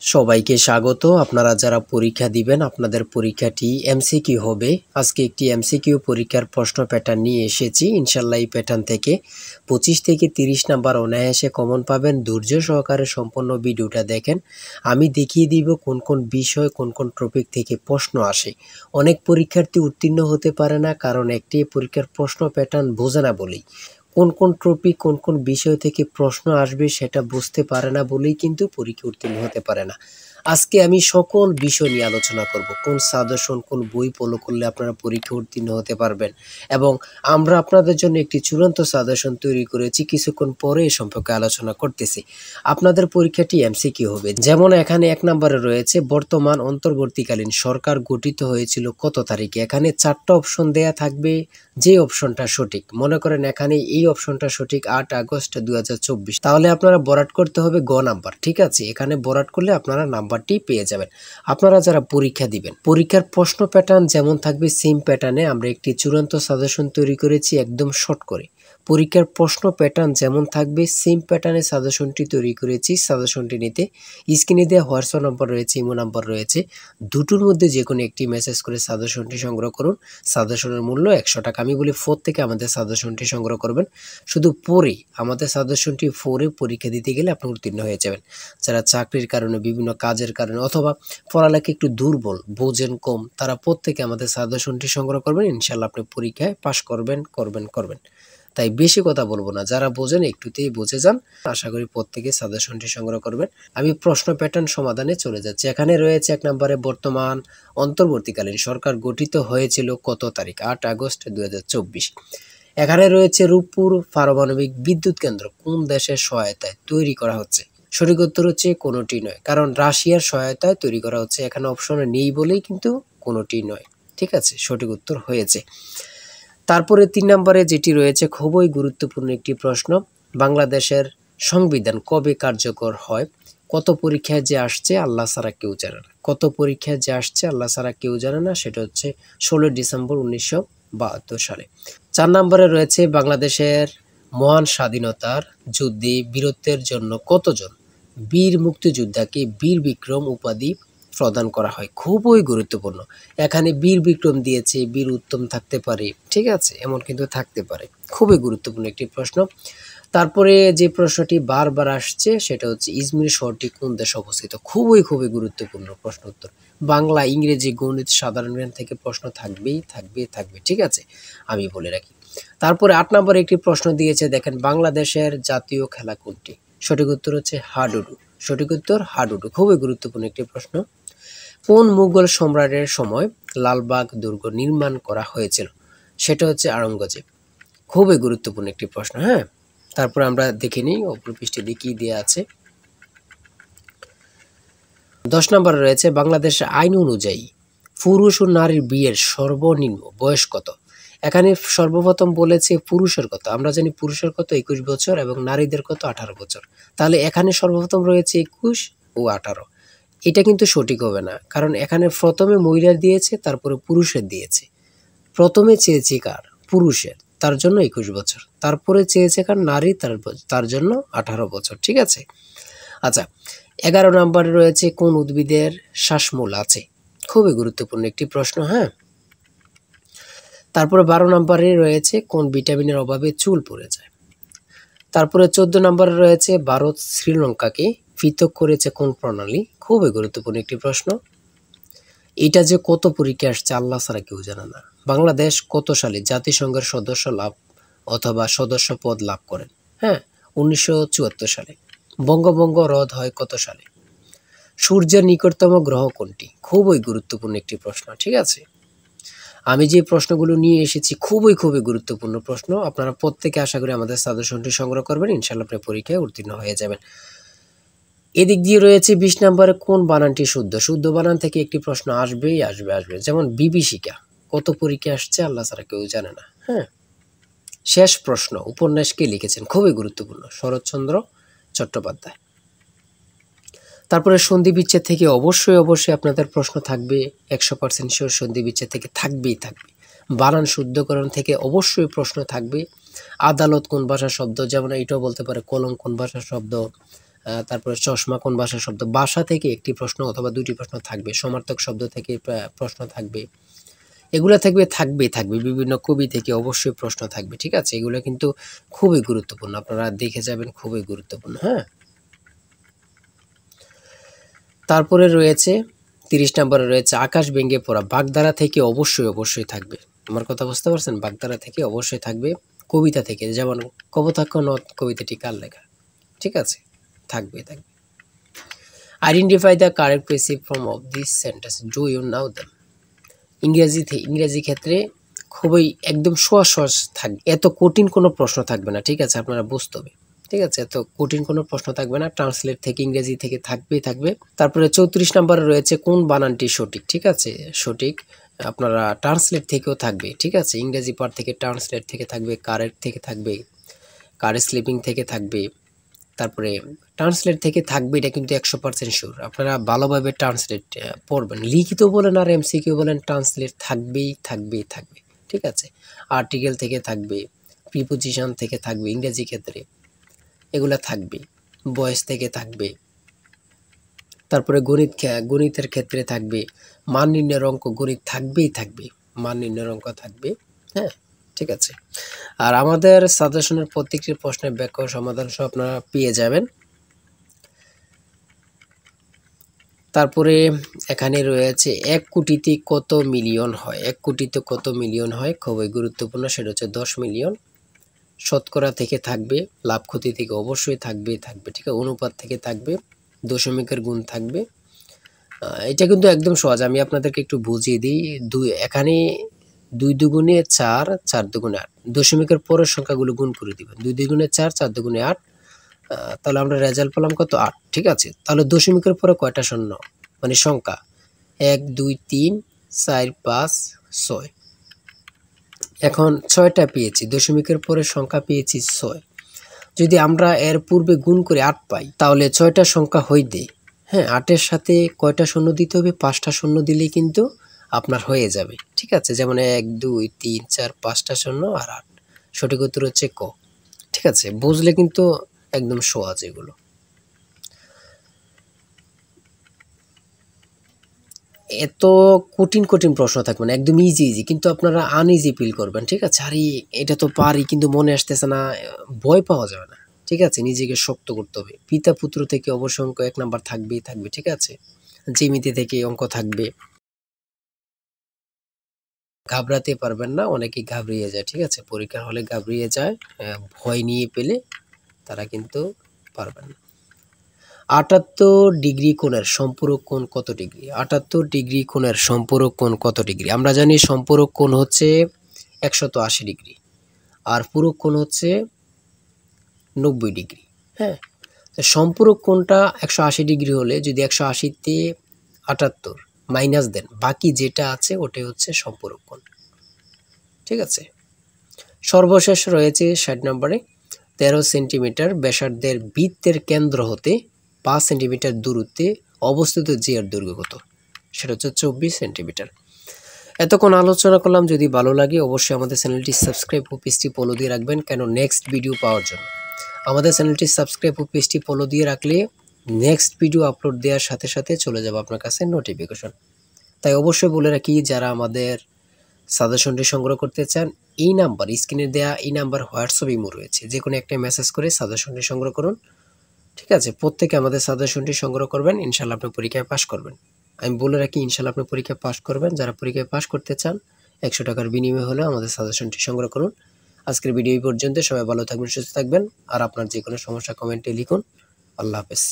সবাইকে স্বাগত। আপনারা যারা পরীক্ষা দিবেন আপনাদের পরীক্ষাটি এমসিকিউ হবে। আজকে একটি এমসিকিউ পরীক্ষার প্রশ্ন প্যাটার্ন নিয়ে এসেছি। ইনশাল্লাহ এই প্যাটার্ন থেকে 25 থেকে 30 নাম্বার অনায়াসে কমন পাবেন। ধৈর্য সহকারে সম্পূর্ণ ভিডিওটা দেখেন। আমি দেখিয়ে দিব কোন কোন বিষয় কোন কোন টপিক থেকে প্রশ্ন আসে। অনেক পরীক্ষার্থী উত্তীর্ণ হতে পারে না, কারণ একটি পরীক্ষার প্রশ্ন প্যাটার্ন বোঝে না বলেই। কোন কোন টপিক কোন কোন বিষয় থেকে প্রশ্ন আসবে সেটা বুঝতে পারে না বলেই কিন্তু পরীক্ষা উত্তীর্ণ হতে পারে না। আজকে আমি সকল বিষয় নিয়ে আলোচনা করব। কোন সাজেশন কোন বই ফলো করলে আপনারা পরীক্ষা উত্তীর্ণ হতে পারবেন, এবং আমরা আপনাদের জন্য একটি চূড়ান্ত সাজেশন তৈরি করেছি। কিছুক্ষণ পরে এ সম্পর্কে আলোচনা করতেছি। আপনাদের পরীক্ষাটি এমসিকিউ হবে। যেমন এখানে 1 নম্বরে রয়েছে বর্তমান অন্তর্বর্তীকালীন সরকার গঠিত হয়েছিল কত তারিখে। এখানে 4টা অপশন দেয়া থাকবে, যে অপশনটা সঠিক। মনে করেন এখানে এই অপশনটা সঠিক 8 আগস্ট 2024, তাহলে আপনারা বরাট করতে হবে গ নাম্বার। ঠিক আছে, এখানে বরাট করলে আপনারা নাম্বারটি পেয়ে যাবেন। আপনারা যারা পরীক্ষা দিবেন, পরীক্ষার প্রশ্ন প্যাটার্ন যেমন থাকবে সেম প্যাটার্নে আমরা একটি চূড়ান্ত সাজেশন তৈরি করেছি, একদম শর্ট করে। পরীক্ষার প্রশ্ন প্যাটার্ন যেমন থাকবে সেম প্যাটার্নে সাজেশনটি তৈরি করেছি। সাজেশনটি নিতে স্ক্রিনে দেওয়া হোয়াটসঅ্যাপ নাম্বার রয়েছে, ইমো নাম্বার রয়েছে, দুটোর মধ্যে যে কোনো একটি মেসেজ করে সাজেশনটি সংগ্রহ করুন। সাজেশনের মূল্য 100 টাকা। আমি বলি 4 থেকে আমাদের সাজেশনটি সংগ্রহ করবেন। শুধু পড়ে আমাদের সাজেশনটি পড়ে পরীক্ষা দিতে গেলে আপনি উত্তীর্ণ হয়ে যাবেন। যারা চাকরির কারণে, বিভিন্ন কাজের কারণে অথবা পড়ালেখা একটু দুর্বল, বোঝেন কম, তারা প্রত্যেকে আমাদের সাজেশনটি সংগ্রহ করবেন। ইনশাল্লাহ আপনি পরীক্ষায় পাশ করবেন। তাই বেশি কথা বলবো না, যারা বোঝেন একটুতেই বুঝে যান। আশা করি প্রত্যেকে সাজেশনটি সংগ্রহ করবেন। আমি প্রশ্ন প্যাটার্ন সমাধানে চলে যাচ্ছি। এখানে রয়েছে 1 নম্বরে বর্তমান অন্তর্বর্তীকালীন সরকার গঠিত হয়েছিল কত তারিখ, 8 আগস্ট 2024। এখানে রয়েছে রূপপুর পারমাণবিক বিদ্যুৎ কেন্দ্র কোন দেশের সহায়তায় তৈরি করা হচ্ছে। সঠিক উত্তর হচ্ছে কোনোটি নয়, কারণ রাশিয়ার সহায়তায় তৈরি করা হচ্ছে। এখানে অপশনে নেই বলেই কিন্তু কোনোটি নয়। ঠিক আছে, সঠিক উত্তর হয়েছে। তারপরে 3 নম্বরে যেটি রয়েছে খুবই গুরুত্বপূর্ণ একটি প্রশ্ন, বাংলাদেশের সংবিধান কবে কার্যকর হয়। কত পরীক্ষায় যে আসছে আল্লাহ ছাড়া কেউ জানে না। কত পরীক্ষায় যে আসছে আল্লাহ ছাড়া কেউ জানে না, সেটা হচ্ছে 16 ডিসেম্বর 1972 সালে। 4 নম্বরে রয়েছে বাংলাদেশের মহান স্বাধীনতার যুদ্ধে বীরত্বের জন্য কতজন বীর মুক্তিযোদ্ধাকে বীর বিক্রম উপাধি প্রদান করা হয়। খুবই গুরুত্বপূর্ণ। এখানে বীর বিক্রম দিয়েছে, বীর উত্তম থাকতে পারে, ঠিক আছে, এমন কিন্তু থাকতে পারে। খুবই গুরুত্বপূর্ণ একটি প্রশ্ন। তারপরে যে প্রশ্নটি বারবার আসছে সেটা হচ্ছে ইজমির শহরটি কোন দেশে অবস্থিত। খুবই গুরুত্বপূর্ণ প্রশ্ন উত্তর। বাংলা, ইংরেজি, গণিত, সাধারণ জ্ঞান থেকে প্রশ্ন থাকবে। ঠিক আছে, আমি বলে রাখি। তারপরে 8 নম্বরে একটি প্রশ্ন দিয়েছে, দেখেন বাংলাদেশের জাতীয় খেলা কোনটি। সঠিক উত্তর হচ্ছে হাডুডু। সঠিক উত্তর হাডুডু। খুবই গুরুত্বপূর্ণ একটি প্রশ্ন। কোন মুঘল সম্রাটের সময় লালবাগ দুর্গ নির্মাণ করা হয়েছিল। সেটা হচ্ছে আওরঙ্গজেব। খুবই গুরুত্বপূর্ণ একটি প্রশ্ন। হ্যাঁ, তারপর আমরা দেখে নিই অপর পৃষ্ঠে দিয়ে কি দেওয়া আছে। 10 নম্বরে রয়েছে বাংলাদেশের আইন অনুযায়ী পুরুষ ও নারীর বিয়ের সর্বনিম্ন বয়স কত। এখানে সর্বপ্রথম বলেছে পুরুষের কত। আমরা জানি পুরুষের কত 21 বছর এবং নারীদের কত 18 বছর। তাহলে এখানে সর্বপ্রথম রয়েছে 21 ও 18। এটা কিন্তু সঠিক হবে না, কারণ এখানে প্রথমে মহিলার দিয়েছে, তারপরে পুরুষের দিয়েছে। প্রথমে চেয়েছে কার, পুরুষের, তার জন্য 21 বছর। তারপরে চেয়েছে কার, নারী, তার জন্য 18 বছর। ঠিক আছে। আচ্ছা, 11 নম্বরে রয়েছে কোন উদ্ভিদের শ্বাসমূল আছে। খুবই গুরুত্বপূর্ণ একটি প্রশ্ন। হ্যাঁ, তারপরে 12 নম্বরে রয়েছে কোন ভিটামিনের অভাবে চুল পড়ে যায়। তারপরে 14 নম্বরে রয়েছে ভারত শ্রীলঙ্কাকে পৃথক করেছে কোন প্রণালী। খুবই গুরুত্বপূর্ণ একটি প্রশ্ন। এটা যে কত পরীক্ষা আসছে আল্লাহ ছাড়া কেউ জানে না। বাংলাদেশ কত সালে জাতিসংঘের সদস্য লাভ অথবা সদস্য পদ লাভ করেন। হ্যাঁ, 1974 সালে। বঙ্গভঙ্গ রদ হয় কত সালে। সূর্যের নিকটতম গ্রহ কোনটি। খুবই গুরুত্বপূর্ণ একটি প্রশ্ন। ঠিক আছে, আমি যে প্রশ্নগুলো নিয়ে এসেছি খুবই গুরুত্বপূর্ণ প্রশ্ন। আপনারা প্রত্যেকে আশা করি আমাদের সাজেশনটি সংগ্রহ করবেন। ইনশাআল্লাহ আপনি পরীক্ষায় উত্তীর্ণ হয়ে যাবেন। এদিক দিয়ে রয়েছে 20 নম্বরে কোন বানানটি শুদ্ধ। শুদ্ধ বানান থেকে একটি প্রশ্ন আসবেই আসবে। যেমন বিভীষিকা কত পরীক্ষা আসছে আল্লাহ ছাড়া কেউ জানে না। হ্যাঁ, শেষ প্রশ্ন, উপন্যাস কে লিখেছেন। খুবই গুরুত্বপূর্ণ, শরৎচন্দ্র চট্টোপাধ্যায়। তারপরে সন্ধি বিচ্ছেদ থেকে অবশ্যই আপনাদের প্রশ্ন থাকবে। 100% শিওর সন্ধি বিচ্ছেদ থেকে থাকবে। বানান শুদ্ধকরণ থেকে অবশ্যই প্রশ্ন থাকবে। আদালত কোন ভাষার শব্দ, যেমন এটাও বলতে পারে কলম কোন ভাষার শব্দ। তারপরে চশমা কোন ভাষার শব্দ, ভাষা থেকে একটি প্রশ্ন অথবা দুটি প্রশ্ন থাকবে, সমার্থক শব্দ থেকে প্রশ্ন থাকবে, এগুলো থাকবে বিভিন্ন কবি থেকে অবশ্যই প্রশ্ন থাকবে। ঠিক আছে, এগুলো কিন্তু খুবই গুরুত্বপূর্ণ, আপনারা দেখে যাবেন, খুবই গুরুত্বপূর্ণ। হ্যাঁ, তারপরে রয়েছে 30 নম্বরে রয়েছে আকাশ ভেঙে পড়া, বাগধারা থেকে অবশ্যই থাকবে। আমার কথা বুঝতে পারছেন? বাগধারা থেকে অবশ্যই থাকবে। কবিতা থেকে, যেমন কপোতাক্ষ নদ কবিতাটি কার লেখা, ঠিক আছে, থাকবে। Identify the correct passive form of this sentence, do you know them. ইংরেজি ক্ষেত্রে খুবই একদম সহজ থাকবে, এত কঠিন কোনো প্রশ্ন থাকবে না। ঠিক আছে, আপনারা বুঝতে হবে। ঠিক আছে, এত কঠিন কোনো প্রশ্ন থাকবে না, ট্রান্সলেট থেকে ইংরেজি থেকে থাকবে। তারপরে 34 নম্বরে রয়েছে কোন বানানটি সঠিক। ঠিক আছে, সঠিক আপনারা ট্রান্সলেট থেকেও থাকবে। ঠিক আছে, ইংরেজি পার্ট থেকে ট্রান্সলেট থেকে থাকবে, কারেক্ট থেকে থাকবে, কারেক্ট স্লিপিং থেকে থাকবে, তারপরে ট্রান্সলেট থেকে থাকবে। এটা কিন্তু 100% শিওর। আপনারা ভালোভাবে ট্রান্সলেট পড়বেন, লিখিত বলেন আর এমসিকিউ বলেন, ট্রান্সলেট থাকবেই। ঠিক আছে, আর্টিকেল থেকে থাকবে, প্রিপোজিশন থেকে থাকবে ইংরেজি ক্ষেত্রে, এগুলা থাকবে, ভয়েস থেকে থাকবে, তারপরে গণিতের ক্ষেত্রে থাকবে, মান নির্ণয়ের অঙ্ক, গণিত থাকবে, মান নির্ণয়ের অঙ্ক থাকবে। হ্যাঁ, ঠিক আছে। আর আমাদের সাজেশনের প্রত্যেকটি প্রশ্নের ব্যাখ্যা ও সমাধান সহ আপনারা পেয়ে যাবেন। তারপরে এখানে রয়েছে 1 কোটিতে কত মিলিয়ন হয়। 1 কোটিতে কত মিলিয়ন হয়, খুবই গুরুত্বপূর্ণ, সেটা হচ্ছে 10 মিলিয়ন। শতকরা থেকে থাকবে, লাভ ক্ষতি থেকে অবশ্যই থাকবে। ঠিক আছে, অনুপাত থেকে থাকবে, দশমিকের গুণ থাকবে। এটা কিন্তু একদম সহজ, আমি আপনাদেরকে একটু বুঝিয়ে দিই। এখানে 2 দুগুণে 4, 4 দুগুণে 8, দশমিকের পরের সংখ্যাগুলো গুণ করে দিবেন। 2 দুগুণে 4, 4 দুগুণে 8, তাহলে আমরা রেজাল্ট পেলাম কত, 8। ঠিক আছে, তাহলে দশমিকের পরে কয়টা শূন্য, মানে সংখ্যা, 1 2 3 4 5 6। এখন 6টা পেয়েছি, দশমিকের পরে সংখ্যা পেয়েছি 6। যদি আমরা এর পূর্বে গুণ করে 8 পাই, তাহলে 6টা সংখ্যা হইতে, হ্যাঁ, 8-এর সাথে কয়টা শূন্য দিতে হবে, 5টা শূন্য দিলেই কিন্তু আপনার হয়ে যাবে। ঠিক আছে, যেমন 1 2 3 4 5টা শূন্য আর 8, সঠিক উত্তর হচ্ছে ক। ঠিক আছে, বুঝলে কিন্তু একদম সহজ এগুলো। এত কঠিন প্রশ্ন থাকবে না, একদম ইজি, কিন্তু আপনারা আনইজি ফিল করবেন। ঠিক আছে, আরে এটা তো পারি কিন্তু মনে আসতেছে না, ভয় পাওয়া যাবে না। ঠিক আছে, নিজেকে শক্ত করতে হবে। পিতা পুত্র থেকে অবশ্যই অঙ্ক 1 নাম্বার থাকবে। ঠিক আছে, জ্যামিতি থেকে অঙ্ক থাকবে। ঘাবড়াতে পারবেন না, অনেকেই ঘাবড়িয়ে যায়। ঠিক আছে, পরীক্ষার হলে ঘাবড়িয়ে যায়, ভয় নিয়ে পেলে তারা কিন্তু পারবেন না। 78 ডিগ্রি কোণের সম্পূরক কোণ কত ডিগ্রি? 78 ডিগ্রি কোণের সম্পূরক কোণ কত ডিগ্রি? আমরা জানি সম্পূরক কোণ হচ্ছে 180 ডিগ্রি, আর পূরক কোণ হচ্ছে 90 ডিগ্রি। হ্যাঁ, সম্পূরক কোণটা 180 ডিগ্রি হলে যদি 180-তে 78 মাইনাস দেন, বাকি যেটা আছে ওটাই হচ্ছে সম্পূরক কোণ। ঠিক আছে, সর্বশেষ রয়েছে 60 নম্বরে, 13 সেন্টিমিটার ব্যাসার্ধের বৃত্তের কেন্দ্র হতে 5 সেন্টিমিটার দূরত্বে অবস্থিত যে এর দৈর্ঘ্য কত? সেটা হচ্ছে 24 সেন্টিমিটার। এতক্ষণ আলোচনা করলাম, যদি ভালো লাগে অবশ্যই আমাদের চ্যানেলটি সাবস্ক্রাইব ও পেজটি ফলো দিয়ে রাখবেন, কেন নেক্সট ভিডিও পাওয়ার জন্য। আমাদের চ্যানেলটি সাবস্ক্রাইব ও পেজটি ফলো দিয়ে রাখলে নেক্সট ভিডিও আপলোড দেওয়ার সাথে সাথে চলে যাবে আপনার কাছে নোটিফিকেশন। তাই অবশ্যই বলে রাখি, যারা আমাদের সাজেশনটি সংগ্রহ করতে চান, এই নাম্বার, স্ক্রিনে দেওয়া এই নাম্বার হোয়াটসঅ্যাপ ইমো রয়েছে, যে কোনো একটা মেসেজ করে সাজেশনটি সংগ্রহ করুন। ঠিক আছে, প্রত্যেকে আমাদের সাজেশনটি সংগ্রহ করবেন, ইনশাল্লাহ আপনি পরীক্ষায় পাশ করবেন। আমি বলে রাখি, ইনশাল্লাহ আপনি পরীক্ষায় পাশ করবেন। যারা পরীক্ষায় পাশ করতে চান, 100 টাকার বিনিময়ে হলেও আমাদের সাজেশনটি সংগ্রহ করুন। আজকের ভিডিও এই পর্যন্ত। সবাই ভালো থাকবেন, সুস্থ থাকবেন, আর আপনার যে কোনো সমস্যা কমেন্টে লিখুন। আল্লাহ হাফেজ।